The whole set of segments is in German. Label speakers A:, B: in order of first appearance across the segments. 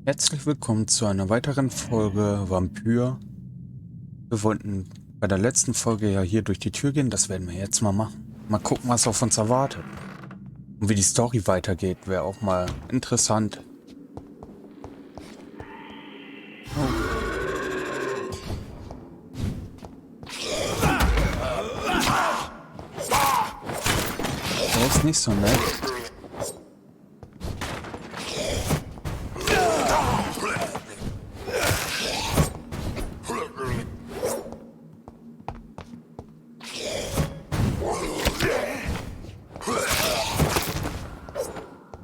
A: Herzlich willkommen zu einer weiteren Folge Vampyr. Wir wollten bei der letzten Folge ja hier durch die Tür gehen, das werden wir jetzt mal machen. Mal gucken, was auf uns erwartet. Und wie die Story weitergeht, wäre auch mal interessant. Der ist nicht so nett.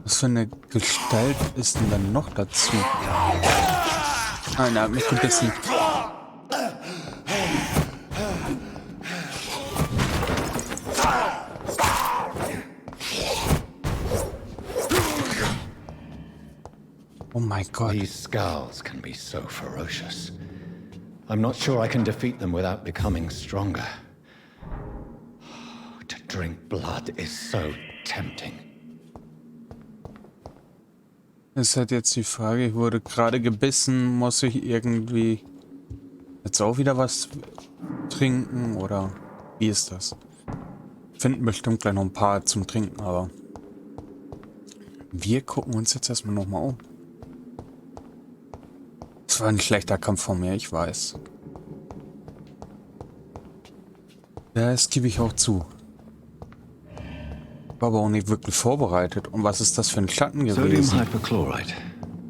A: Was für eine Gestalt ist denn dann noch dazu? Nein, er hat mich gebissen. Oh mein Gott.
B: These skulls can be so ferocious. I'm not sure I can defeat them without becoming stronger. To drink blood is so tempting.
A: Es ist halt jetzt die Frage, ich wurde gerade gebissen, muss ich irgendwie jetzt auch wieder was trinken oder wie ist das? Finden bestimmt gleich noch ein paar zum Trinken, aber wir gucken uns jetzt erstmal nochmal um. Das war ein schlechter Kampf von mir, ich weiß. Das gebe ich auch zu. War aber auch nicht wirklich vorbereitet. Und was ist das für ein Schatten gewesen?
B: Sodium hypochlorite.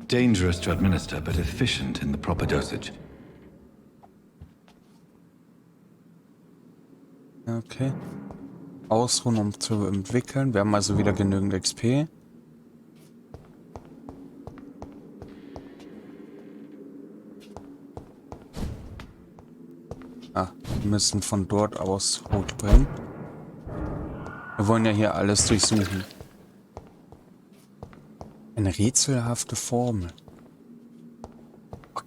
B: Dangerous to administer, but efficient in the proper dosage.
A: Okay. Ausruhen, um zu entwickeln. Wir haben also wieder genügend XP. Wir müssen von dort aus hochbringen. Wir wollen ja hier alles durchsuchen. Eine rätselhafte Formel.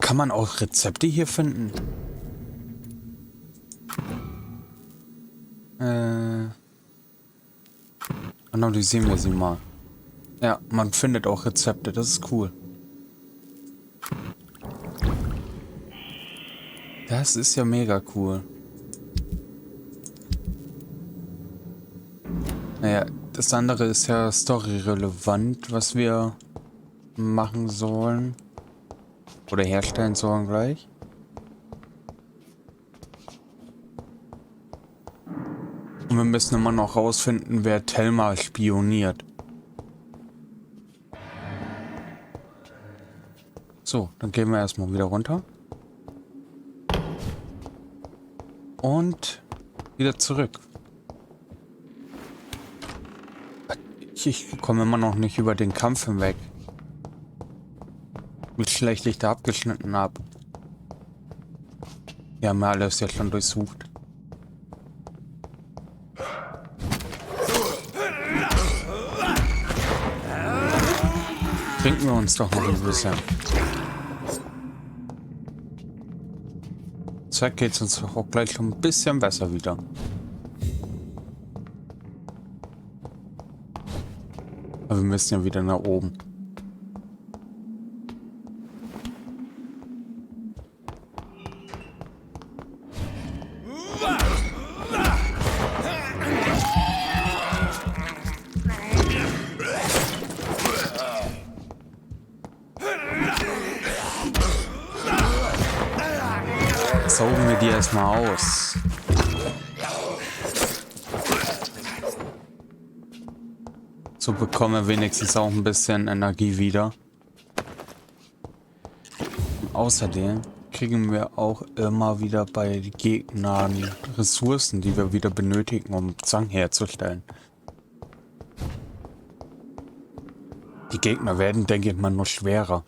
A: Kann man auch Rezepte hier finden? Analysieren wir sie mal. Ja, man findet auch Rezepte, das ist cool. Das ist ja mega cool. Naja, das andere ist ja storyrelevant, was wir machen sollen. Oder herstellen sollen gleich. Und wir müssen immer noch rausfinden, wer Thelma spioniert. So, dann gehen wir erstmal wieder runter. Und wieder zurück. Ich komme immer noch nicht über den Kampf hinweg. Wie schlecht ich da abgeschnitten habe. Wir haben ja alles ja schon durchsucht. Trinken wir uns doch noch ein bisschen. Zack, geht es uns auch gleich schon ein bisschen besser wieder. Aber wir müssen ja wieder nach oben. Saugen wir die erstmal aus. So bekommen wir wenigstens auch ein bisschen Energie wieder. Und außerdem kriegen wir auch immer wieder bei Gegnern Ressourcen, die wir wieder benötigen, um Zang herzustellen. Die Gegner werden, denke ich mal, nur schwerer.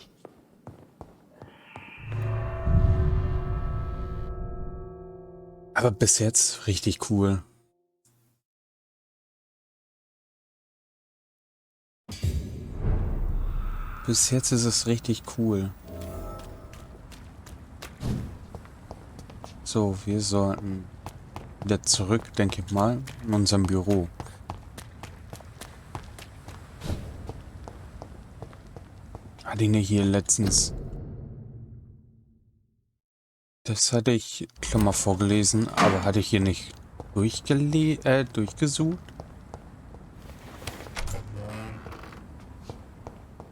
A: Aber bis jetzt richtig cool. Bis jetzt ist es richtig cool. So, wir sollten wieder zurück, denke ich mal, in unserem Büro. Hatte ich nicht hier letztens. Das hatte ich schon mal vorgelesen, aber hatte ich hier nicht durchgesucht?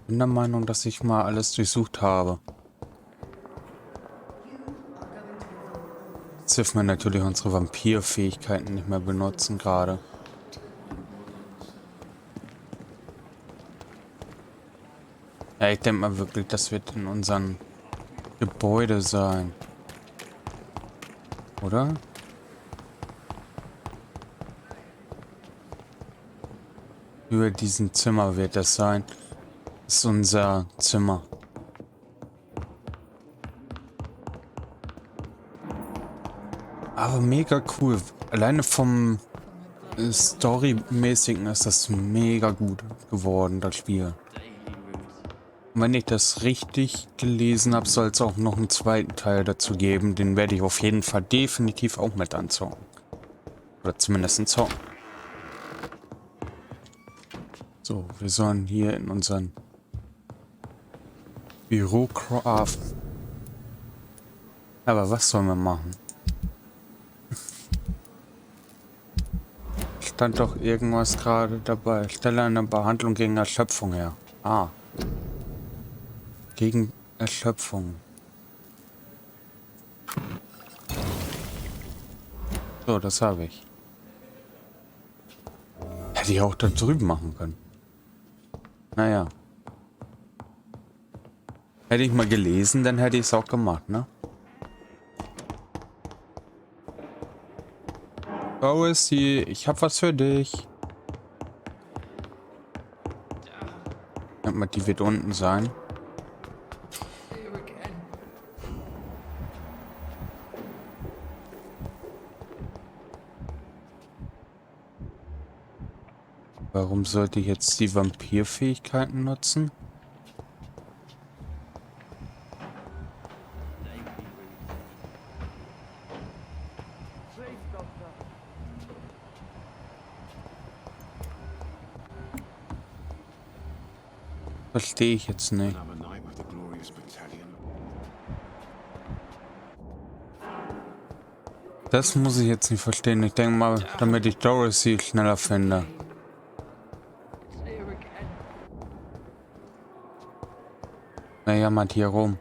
A: Bin der Meinung, dass ich mal alles durchsucht habe. Jetzt dürfen wir natürlich unsere Vampir-Fähigkeiten nicht mehr benutzen gerade. Ja, ich denke mal wirklich, das wird in unserem Gebäude sein. Oder? Über diesem Zimmer wird das sein. Das ist unser Zimmer. Aber mega cool. Alleine vom Story-mäßigen ist das mega gut geworden, das Spiel. Und wenn ich das richtig gelesen habe, soll es auch noch einen zweiten Teil dazu geben. Den werde ich auf jeden Fall definitiv auch mit anzocken. Oder zumindest zocken. So, wir sollen hier in unseren Büro craften. Aber was sollen wir machen? Stand doch irgendwas gerade dabei. Stelle eine Behandlung gegen Erschöpfung her. Ah. Gegen Erschöpfung. So, das habe ich. Hätte ich auch da drüben machen können. Naja. Hätte ich mal gelesen, dann hätte ich es auch gemacht, ne? Wo ist sie? Ich hab was für dich. Die wird unten sein. Warum sollte ich jetzt die Vampirfähigkeiten nutzen? Verstehe ich jetzt nicht. Das muss ich jetzt nicht verstehen. Ich denke mal, damit ich Dorothy schneller finde. Na ja, mal hier rum.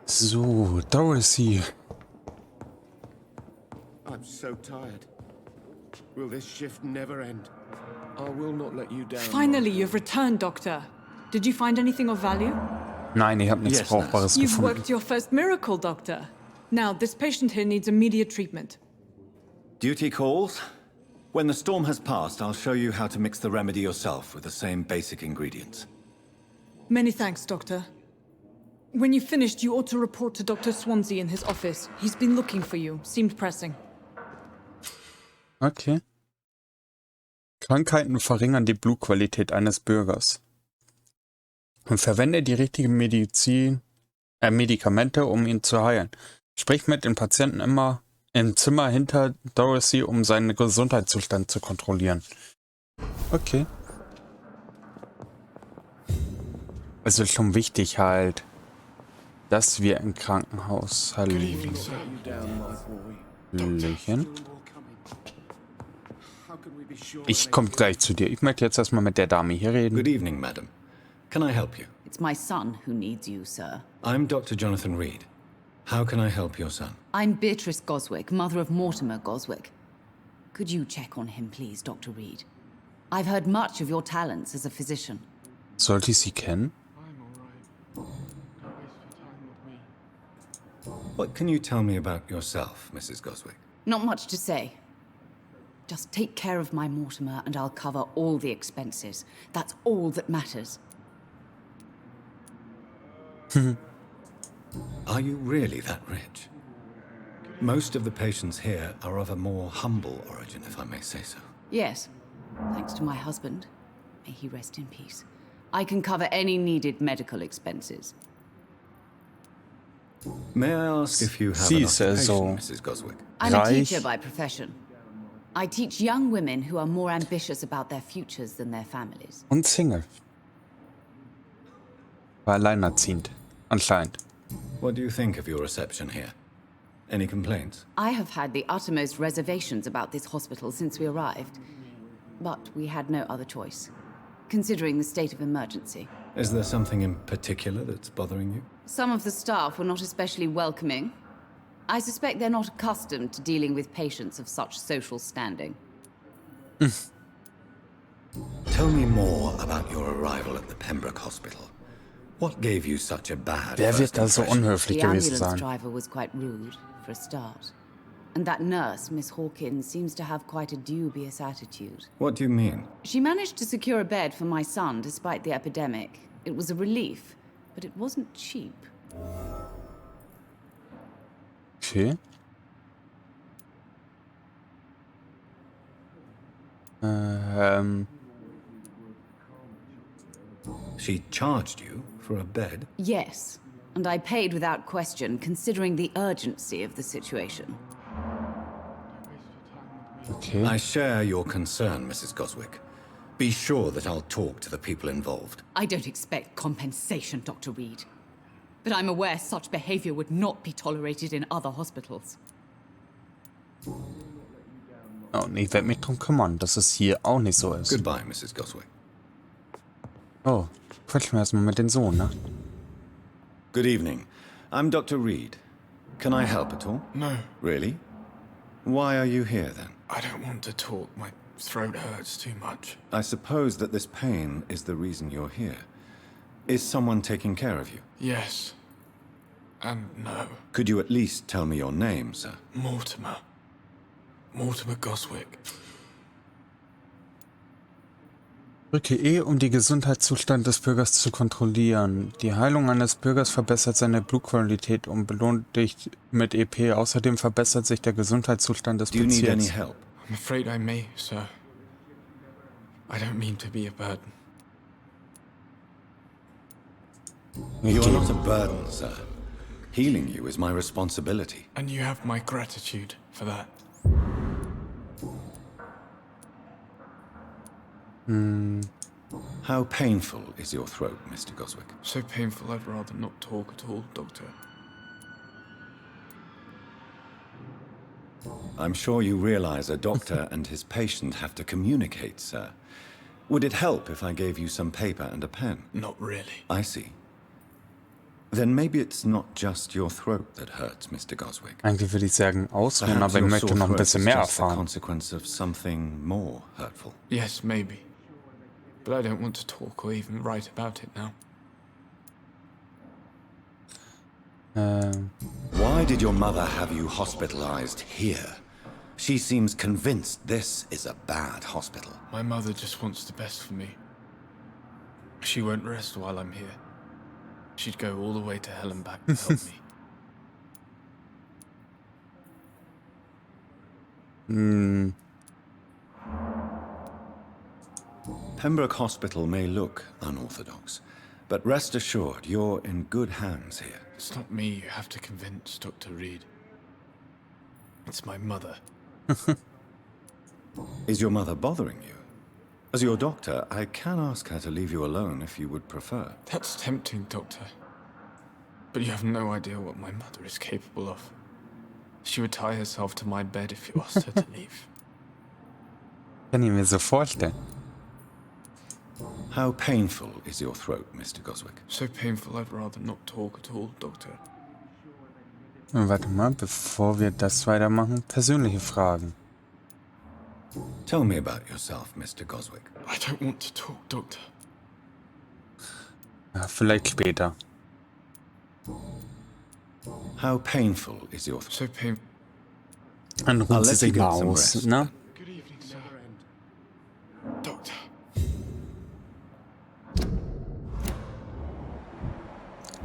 A: So, Dorothy.
C: I'm so tired. Will this shift never end? I will not let you down.
D: Finally, you've returned, Doctor. Did you find anything of value?
A: Nein, ich habe nichts
B: Yes,
A: Brauchbares
D: You've
A: gefunden.
D: worked your first miracle, Doctor. Now, this patient here needs immediate treatment.
B: Duty calls. When the storm has passed, I'll show you how to mix the remedy yourself with the same basic ingredients.
D: Many thanks, Doctor. When you've finished, you ought to report to Dr. Swansea in his office. He's been looking for you. Seemed pressing.
A: Okay. Krankheiten verringern die Blutqualität eines Bürgers. Und verwende die richtigen Medikamente, um ihn zu heilen. Sprich mit dem Patienten immer im Zimmer hinter Dorothy, um seinen Gesundheitszustand zu kontrollieren. Okay. Es ist schon wichtig halt, dass wir im Krankenhaus Hallöchen. Ich komme gleich zu dir. Ich möchte jetzt erstmal mit der Dame hier reden.
B: Good evening, madam. Can I help you?
E: It's my son who needs you, sir.
B: I'm Dr. Jonathan Reid. How can I help your son?
E: I'm Beatrice Goswick, mother of Mortimer Goswick. Could you check on him, please, Dr. Reid? I've heard much of your talents as a physician.
A: Sollte ich sie kennen?
B: What can you tell me about yourself, Mrs. Goswick?
E: Not much to say. Just take care of my Mortimer and I'll cover all the expenses. That's all that matters.
B: Are you really that rich? Most of the patients here are of a more humble origin, if I may say so.
E: Yes, thanks to my husband. May he rest in peace. I can cover any needed medical expenses.
B: May I ask if you have
A: Sie
B: an
A: ist ja
B: occupation,
A: so
B: Mrs. Goswick?
E: I'm a
A: reich.
E: teacher by profession. I teach young women who are more ambitious about their futures than their families.
A: Und Single. War alleinerziehend. Anscheinend.
B: What do you think of your reception here? Any complaints?
E: I have had the uttermost reservations about this hospital since we arrived. But we had no other choice, considering the state of emergency.
B: Is there something in particular that's bothering you?
E: Some of the staff were not especially welcoming. I suspect they're not accustomed to dealing with patients of such social standing.
B: Tell me more about your arrival at the Pembroke Hospital. What gave you such a bad
A: Wer wird
B: first
A: da so
B: impression?
A: unhöflich
E: The
A: gewesen
E: ambulance
A: sein?
E: driver was quite rude, for a start. And that nurse, Miss Hawkins, seems to have quite a dubious attitude.
B: What do you mean?
E: She managed to secure a bed for my son despite the epidemic. It was a relief, but it wasn't cheap.
A: Okay.
B: She charged you for a bed?
E: Yes, and I paid without question, considering the urgency of the situation.
A: Okay.
B: I share your concern, Mrs. Goswick. Be sure that I'll talk to the people involved.
E: I don't expect compensation, Dr. Reid. But I'm aware such behavior would not be tolerated in other hospitals.
A: Und ich werde mich drum kümmern, dass es hier auch nicht so ist.
B: Goodbye, Mrs. Goswick.
A: Oh, quatschen wir erstmal mit dem Sohn, ne?
B: Good evening. I'm Dr. Reid. Can I help at all?
C: No,
B: Really? Why are you here then?
C: I don't want to talk. My throat hurts too much.
B: I suppose that this pain is the reason you're here. Is someone taking care of you?
C: Yes. And no.
B: Could you at least tell me your name, sir?
C: Mortimer. Mortimer Goswick.
A: Drücke E, um den Gesundheitszustand des Bürgers zu kontrollieren. Die Heilung eines Bürgers verbessert seine Blutqualität und belohnt dich mit EP. Außerdem verbessert sich der Gesundheitszustand des
B: Do you need any
A: Patienten.
B: help?
C: I'm afraid I may, sir. I don't mean to be a burden.
B: You are not a burden, sir. Healing you is my responsibility.
C: And you have my gratitude for that.
B: How painful is your throat, Mr. Goswick?
C: So painful I'd rather not talk at all, Doctor.
B: I'm sure you realize a doctor and his patient have to communicate, sir. Would it help if I gave you some paper and a pen?
C: Not really.
B: I see. Then maybe it's not just your throat that hurts, Mr. Goswick.
A: Eigentlich würde ich sagen ausruhen,
B: Perhaps
A: aber ich
B: your
A: möchte
B: sore
A: noch ein
B: throat
A: bisschen
B: is
A: mehr
B: just the
A: erfahren.
B: consequence of something more hurtful.
C: Yes, maybe. But I don't want to talk or even write about it now.
B: Why did your mother have you hospitalized here? She seems convinced this is a bad hospital.
C: My mother just wants the best for me. She won't rest while I'm here. She'd go all the way to hell and back to help me.
B: Pembroke Hospital may look unorthodox, but rest assured you're in good hands here.
C: It's not me you have to convince, Dr. Reid. It's my mother.
B: Is your mother bothering you? As your doctor, I can ask her to leave you alone if you would prefer.
C: That's tempting, Doctor. But you have no idea what my mother is capable of. She would tie herself to my bed if you asked her to leave.
A: Kann ich mir so vorstellen.
B: How painful is your throat, Mr. Goswick?
C: So painful I'd rather not talk at all, Doctor.
A: Warte mal, bevor wir das weitermachen, persönliche Fragen.
B: Tell me about yourself, Mr. Goswick.
C: I don't want to talk, Doctor.
A: Ja, vielleicht später.
B: How painful is your throat?
C: So painful.
A: Dann
B: I'll
A: ruhen sie
B: let you
A: sich mal
B: get some
A: aus,
B: rest.
A: ne?
C: Good evening, sir. Doctor.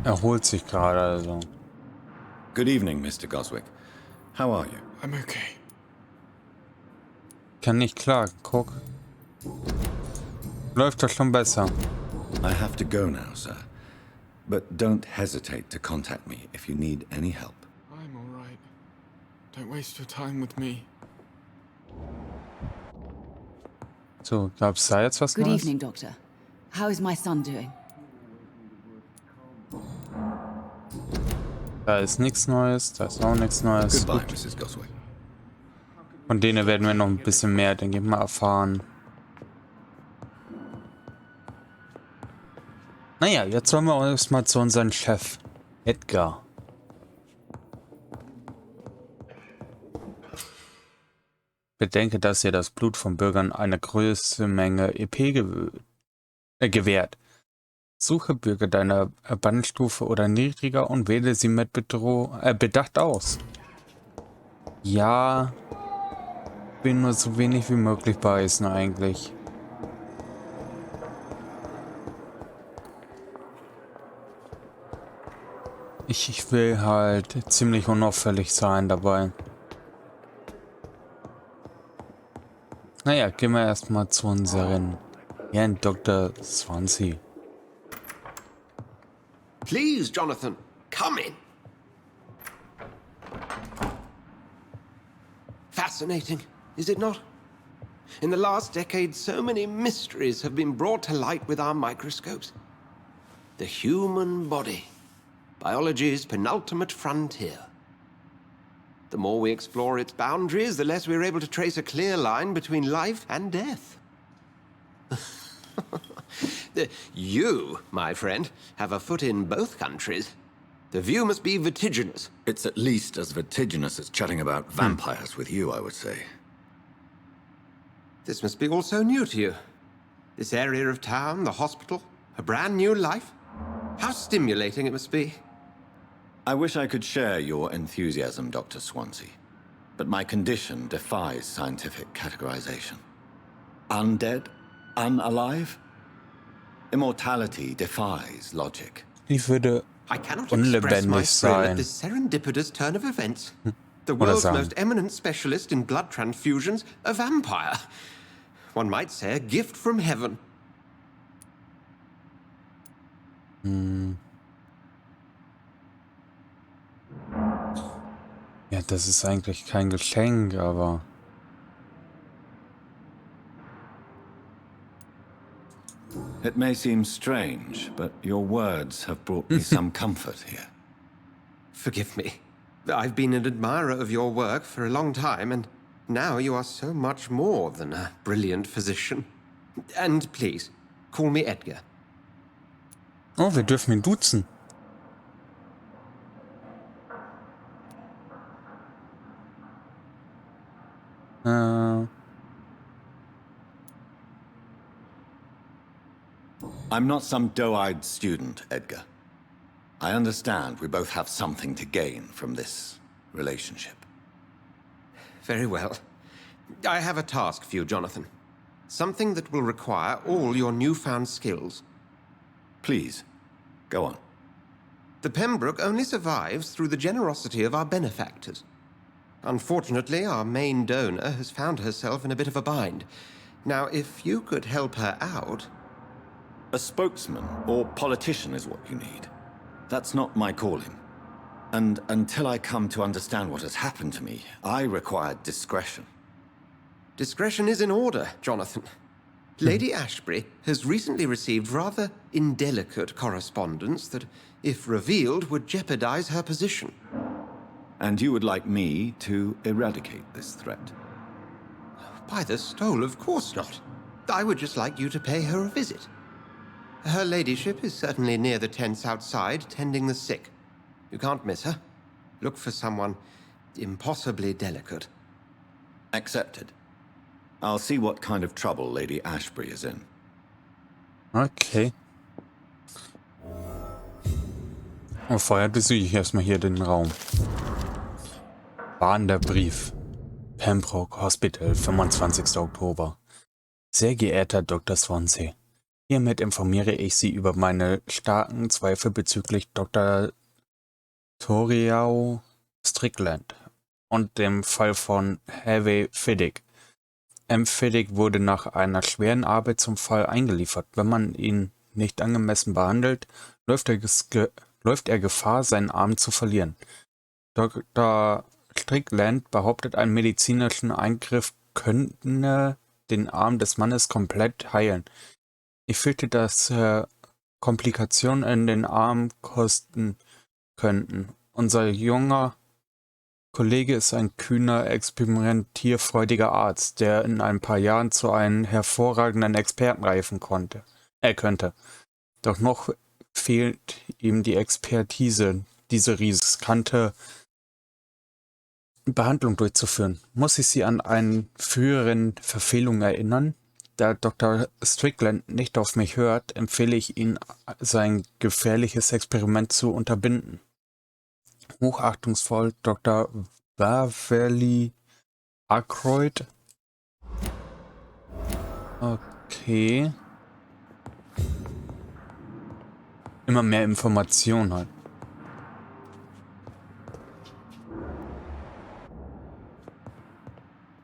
A: Erholt sich gerade, also.
B: Good evening, Mr. Goswick. How are you?
C: I'm okay.
A: Kann nicht klagen, guck. Läuft doch schon besser.
B: I have to go now, sir. But don't hesitate to contact me if you need any help.
C: I'm all right. Don't waste your time with me.
A: So, gab's da jetzt was
E: Good
A: Neues?
E: evening, Doctor. How is my son doing?
A: Da ist nichts Neues, da ist auch nichts Neues.
B: Goodbye,
A: Gut.
B: Mrs. Goswick.
A: Von denen werden wir noch ein bisschen mehr, denke ich mal, erfahren. Naja, jetzt sollen wir uns mal zu unserem Chef, Edgar. Bedenke, dass ihr das Blut von Bürgern eine größere Menge EP gewährt. Suche Bürger deiner Bandstufe oder niedriger und wähle sie mit Bedacht aus. Ja, will nur so wenig wie möglich beißen eigentlich. Ich will halt ziemlich unauffällig sein dabei. Naja, gehen wir erstmal zu unseren Herrn Dr. Swansea.
F: Please, Jonathan, come in. Fascinating, is it not? In the last decade, so many mysteries have been brought to light with our microscopes. The human body, biology's penultimate frontier. The more we explore its boundaries, the less we're able to trace a clear line between life and death. You, my friend, have a foot in both countries. The view must be vertiginous.
B: It's at least as vertiginous as chatting about vampires with you, I would say.
F: This must be all so new to you. This area of town, the hospital, a brand new life. How stimulating it must be.
B: I wish I could share your enthusiasm, Dr. Swansea, but my condition defies scientific categorization. Undead? Unalive? Immortality defies logic.
A: Ich würde
F: I cannot express my
A: unlebendig
F: thrill at
A: sein.
F: this serendipitous turn of events. The
A: Oder
F: world's
A: sagen.
F: most eminent specialist in blood transfusions, a vampire. One might say a gift from heaven.
A: Ja, das ist eigentlich kein Geschenk, aber...
B: It may seem strange, but your words have brought me some comfort here.
F: Forgive me. I've been an admirer of your work for a long time, and now you are so much more than a brilliant physician. And please, call me Edgar.
A: Oh, wir dürfen ihn duzen.
B: I'm not some doe-eyed student, Edgar. I understand we both have something to gain from this relationship.
F: Very well. I have a task for you, Jonathan. Something that will require all your newfound skills.
B: Please, go on.
F: The Pembroke only survives through the generosity of our benefactors. Unfortunately, our main donor has found herself in a bit of a bind. Now, if you could help her out...
B: A spokesman or politician is what you need. That's not my calling. And until I come to understand what has happened to me, I require discretion.
F: Discretion is in order, Jonathan. Lady Ashbury has recently received rather indelicate correspondence that, if revealed, would jeopardize her position.
B: And you would like me to eradicate this threat?
F: By the stole, of course not. I would just like you to pay her a visit. Her ladyship is certainly near the tents outside, tending the sick. You can't miss her. Look for someone impossibly delicate.
B: Accepted. I'll see what kind of trouble Lady Ashbury is in.
A: Okay. Und vorher besuche ich erstmal hier den Raum. Warnender Brief. Pembroke Hospital, 25. Oktober. Sehr geehrter Dr. Swansea, hiermit informiere ich Sie über meine starken Zweifel bezüglich Dr. Toriau Strickland und dem Fall von Harvey Fiddick. Fiddick wurde nach einer schweren Arbeit zum Fall eingeliefert. Wenn man ihn nicht angemessen behandelt, läuft er Gefahr, seinen Arm zu verlieren. Dr. Strickland behauptet, einen medizinischen Eingriff könne den Arm des Mannes komplett heilen. Ich fühlte, dass Komplikationen in den Arm kosten könnten. Unser junger Kollege ist ein kühner, experimentierfreudiger Arzt, der in ein paar Jahren zu einem hervorragenden Experten reifen könnte. Doch noch fehlt ihm die Expertise, diese riskante Behandlung durchzuführen. Muss ich Sie an einen früheren Verfehlung erinnern? Da Dr. Strickland nicht auf mich hört, empfehle ich Ihnen, sein gefährliches Experiment zu unterbinden. Hochachtungsvoll Dr. Waverly Ackroyd. Okay. Immer mehr Informationen halt.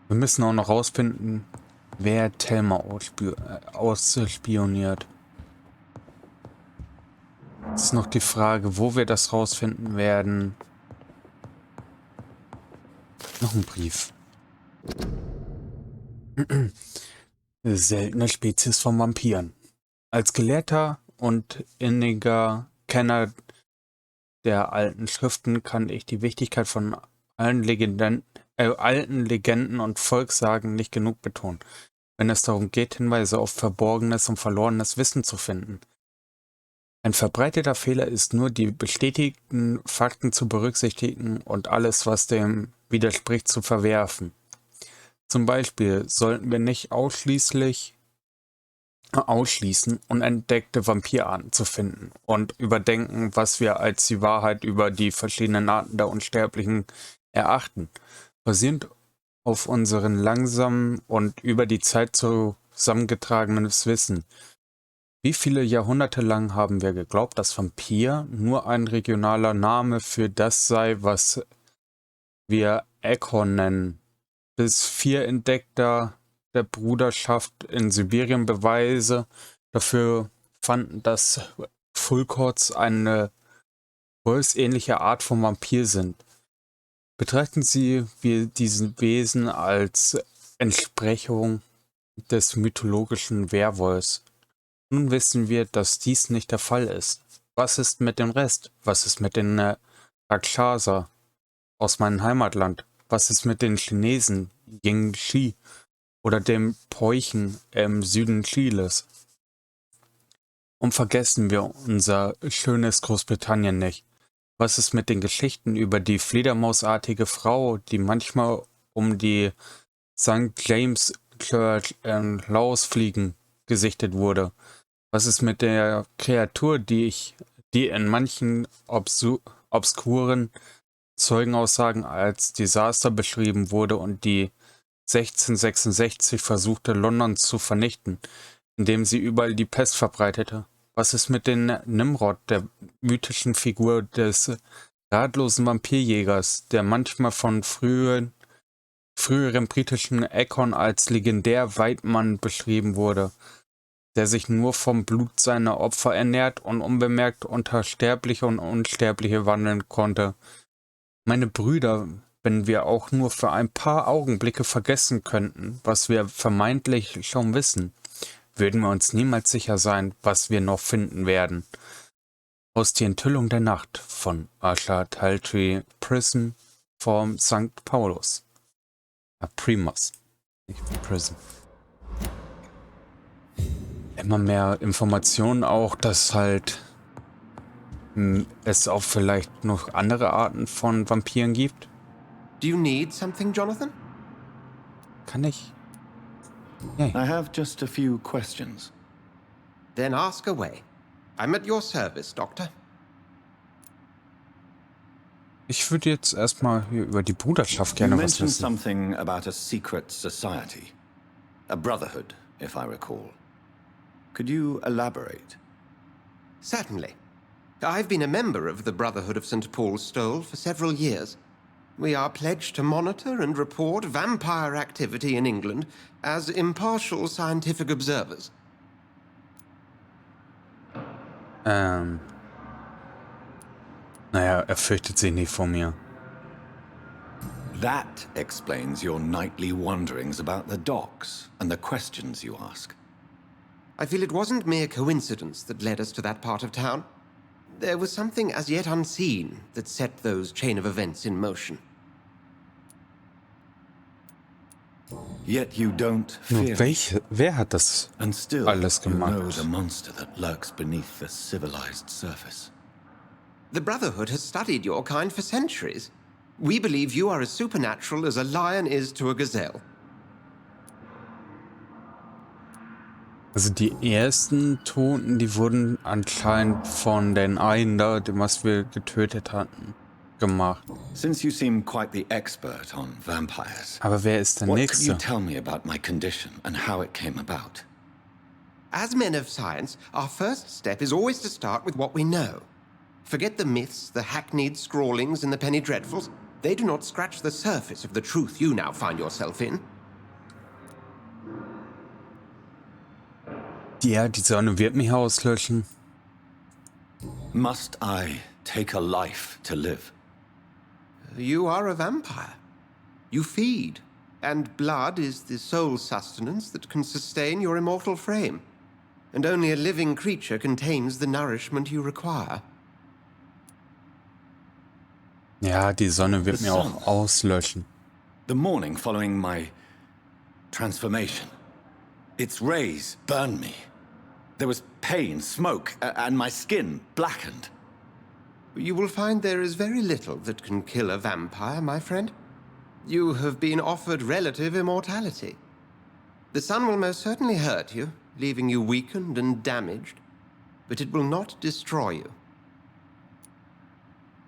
A: Wir müssen auch noch rausfinden, wer Thelma ausspioniert. Es ist noch die Frage, wo wir das rausfinden werden. Noch ein Brief. Seltene Spezies von Vampiren. Als Gelehrter und inniger Kenner der alten Schriften kann ich die Wichtigkeit von alten Legenden und Volkssagen nicht genug betonen, wenn es darum geht, Hinweise auf verborgenes und verlorenes Wissen zu finden. Ein verbreiteter Fehler ist nur, die bestätigten Fakten zu berücksichtigen und alles, was dem widerspricht, zu verwerfen. Zum Beispiel sollten wir nicht ausschließen, unentdeckte Vampirarten zu finden und überdenken, was wir als die Wahrheit über die verschiedenen Arten der Unsterblichen erachten. Basierend auf unseren langsamen und über die Zeit zusammengetragenes Wissen. Wie viele Jahrhunderte lang haben wir geglaubt, dass Vampir nur ein regionaler Name für das sei, was wir Ekorn nennen, bis 4 Entdecker der Bruderschaft in Sibirien Beweise dafür fanden, dass Fulkorts eine wolfsähnliche Art von Vampir sind. Betrachten Sie wir diesen Wesen als Entsprechung des mythologischen Werwolfs. Nun wissen wir, dass dies nicht der Fall ist. Was ist mit dem Rest? Was ist mit den Rakshasa aus meinem Heimatland? Was ist mit den Chinesen, Yingxi oder dem Peuchen im Süden Chiles? Und vergessen wir unser schönes Großbritannien nicht. Was ist mit den Geschichten über die fledermausartige Frau, die manchmal um die St. James Church in Laos fliegen gesichtet wurde? Was ist mit der Kreatur, die in manchen obskuren Zeugenaussagen als Desaster beschrieben wurde und die 1666 versuchte, London zu vernichten, indem sie überall die Pest verbreitete? Was ist mit den Nimrod, der mythischen Figur des ratlosen Vampyrjägers, der manchmal von früheren britischen Ekorn als legendär Weidmann beschrieben wurde, der sich nur vom Blut seiner Opfer ernährt und unbemerkt unter Sterbliche und Unsterbliche wandeln konnte? Meine Brüder, wenn wir auch nur für ein paar Augenblicke vergessen könnten, was wir vermeintlich schon wissen, würden wir uns niemals sicher sein, was wir noch finden werden. Aus Die Enthüllung der Nacht von Asher Taltree Prism vom St. Paulus. Primus, nicht Prism. Immer mehr Informationen auch, dass halt es auch vielleicht noch andere Arten von Vampiren gibt.
F: Do you need something, Jonathan?
A: Kann ich?
B: I have just a few questions.
F: Then ask away. I'm at your service, Doctor.
A: Ich würde jetzt erstmal hier über die Bruderschaft
B: You
A: gerne was
B: mentioned
A: wissen.
B: something about a secret society. A brotherhood, if I recall. Could you elaborate?
F: Certainly. I've been a member of the Brotherhood of St. Paul's Stole for several years. We are pledged to monitor and report vampire activity in England as impartial scientific observers.
A: Naja, er fürchtet sich nicht vor mir.
B: That explains your nightly wanderings about the docks and the questions you ask.
F: I feel it wasn't mere coincidence that led us to that part of town. There was something as yet unseen that set those chain of events in motion.
B: Yet you don't
A: Nur
B: fear
A: wer hat das
B: and still
A: alles
B: you know
A: gemacht?
B: the monster that lurks beneath the civilized surface.
F: The Brotherhood has studied your kind for centuries. We believe you are as supernatural as a lion is to a gazelle.
A: Also die ersten Toten, die wurden anscheinend von den einen da, dem was wir getötet hatten, gemacht.
B: Since you seem quite the expert on vampires,
A: Aber wer ist der
B: what could you
A: Nächste?
B: tell me about my condition and how it came about?
F: As men of science, our first step is always to start with what we know. Forget the myths, the hackneyed scrawlings, and the penny dreadfuls. They do not scratch the surface of the truth you now find yourself in.
A: Ja, die Sonne wird mich auslöschen.
B: Must I take a life to live?
F: You are a vampire. You feed, and blood is the sole sustenance that can sustain your immortal frame. And only a living creature contains the nourishment you require.
A: Ja, die Sonne wird
B: The
A: mir
B: sun.
A: auch auslöschen.
B: The morning following my transformation. Its rays burned me. There was pain, smoke, and my skin blackened.
F: You will find there is very little that can kill a vampire, my friend. You have been offered relative immortality. The sun will most certainly hurt you, leaving you weakened and damaged, but it will not destroy you.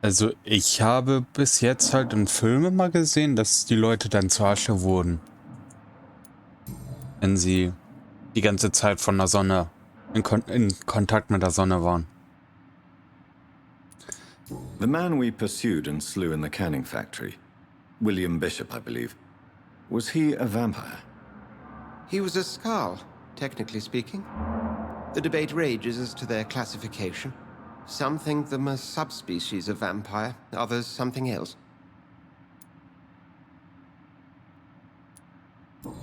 A: Also ich habe bis jetzt halt in Filmen mal gesehen, dass die Leute dann zur Asche wurden. Wenn sie die ganze Zeit von der Sonne in Kontakt mit der Sonne waren.
B: The man we pursued and slew in the canning factory, William Bishop, I believe, was he a vampire?
F: He was a Skal, technically speaking. The debate rages as to their classification. Some think them a subspecies of vampire, others something else.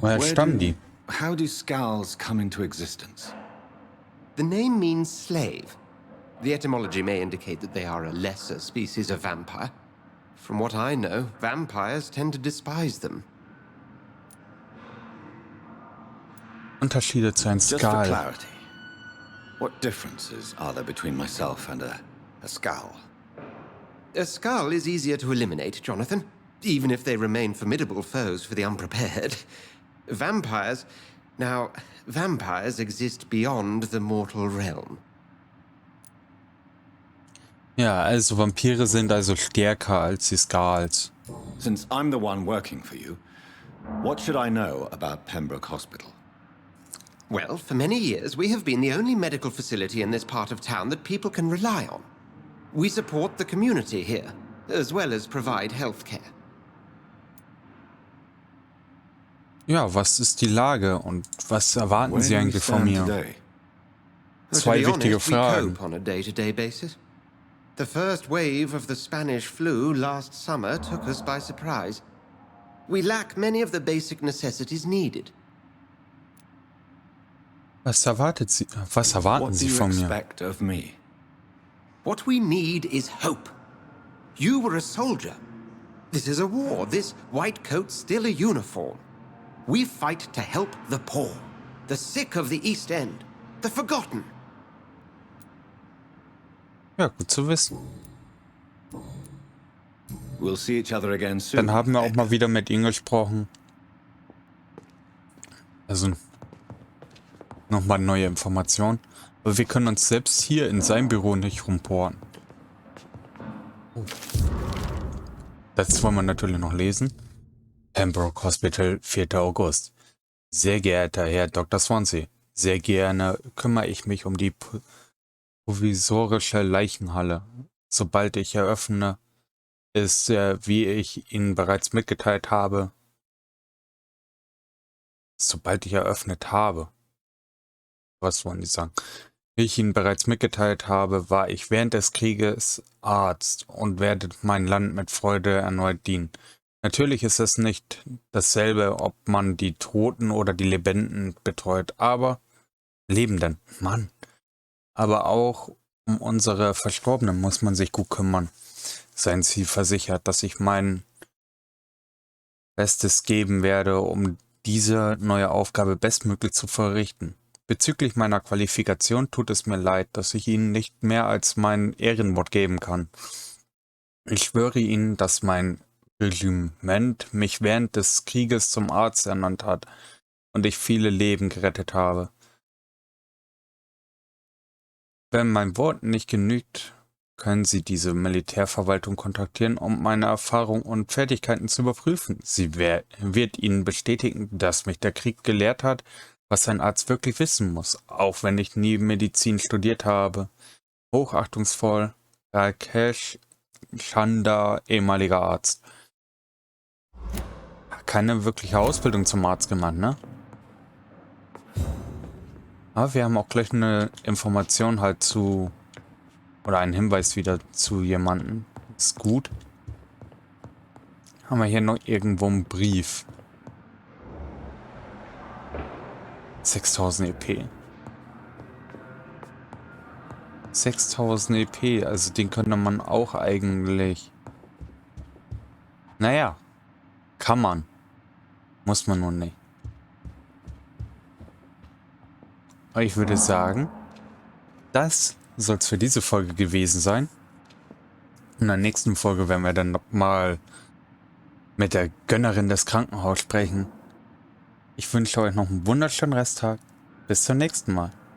A: Woher stammen die?
B: How do Skals come into existence?
F: The name means slave. The etymology may indicate that they are a lesser species of vampire. From what I know, vampires tend to despise them.
A: Unterschiede zu einem
B: Just for
A: Skal.
B: clarity, what differences are there between myself and a Skal?
F: A Skal is easier to eliminate, Jonathan, even if they remain formidable foes for the unprepared. Vampires... Now, vampires exist beyond the mortal realm.
A: Ja, also Vampire sind also stärker als die Skals.
B: Since I'm the one working for you, what should I know about Pembroke Hospital?
F: Well, for many years, we have been the only medical facility in this part of town that people can rely on. We support the community here, as well as provide health care.
A: Ja, was ist die Lage und was erwarten Sie eigentlich von mir? Zwei
F: To be
A: wichtige
F: honest, we
A: Fragen.
F: cope on a day-to-day basis. The first wave of the Spanish flu last summer took us by surprise. We lack many of the basic necessities needed.
A: Was erwarten
B: What do
A: Sie
B: you
A: von mir?
B: expect of me?
F: What we need is hope. You were a soldier. This is a war. This white coat's still a uniform. We fight to help the poor, the sick of the East End, the forgotten.
A: Ja, gut zu wissen.
B: We'll see each other again soon.
A: Dann haben wir auch mal wieder mit ihm gesprochen. Also nochmal neue Informationen. Aber wir können uns selbst hier in seinem Büro nicht rumporten. Oh. Das wollen wir natürlich noch lesen. Pembroke Hospital, 4. August. Sehr geehrter Herr Dr. Swansea, sehr gerne kümmere ich mich um die provisorische Leichenhalle. Sobald ich eröffne, ist, wie ich Ihnen bereits mitgeteilt habe, sobald ich eröffnet habe, was wollen die sagen? Wie ich Ihnen bereits mitgeteilt habe, war ich während des Krieges Arzt und werde mein Land mit Freude erneut dienen. Natürlich ist es nicht dasselbe, ob man die Toten oder die Lebenden betreut, aber Lebenden, Mann. Aber auch um unsere Verstorbenen muss man sich gut kümmern. Seien Sie versichert, dass ich mein Bestes geben werde, um diese neue Aufgabe bestmöglich zu verrichten. Bezüglich meiner Qualifikation tut es mir leid, dass ich Ihnen nicht mehr als mein Ehrenwort geben kann. Ich schwöre Ihnen, dass mein Regiment mich während des Krieges zum Arzt ernannt hat und ich viele Leben gerettet habe. Wenn mein Wort nicht genügt, können Sie diese Militärverwaltung kontaktieren, um meine Erfahrung und Fertigkeiten zu überprüfen. Sie wird Ihnen bestätigen, dass mich der Krieg gelehrt hat, was ein Arzt wirklich wissen muss, auch wenn ich nie Medizin studiert habe. Hochachtungsvoll, Rakesh Chanda, ehemaliger Arzt. Keine wirkliche Ausbildung zum Arzt gemacht, ne? Aber wir haben auch gleich eine Information halt zu, oder einen Hinweis wieder zu jemandem. Ist gut. Haben wir hier noch irgendwo einen Brief. 6000 EP. 6000 EP, also den könnte man auch eigentlich... Naja, kann man. Muss man nur nicht. Aber ich würde sagen, das soll es für diese Folge gewesen sein. In der nächsten Folge werden wir dann nochmal mit der Gönnerin des Krankenhauses sprechen. Ich wünsche euch noch einen wunderschönen Resttag. Bis zum nächsten Mal.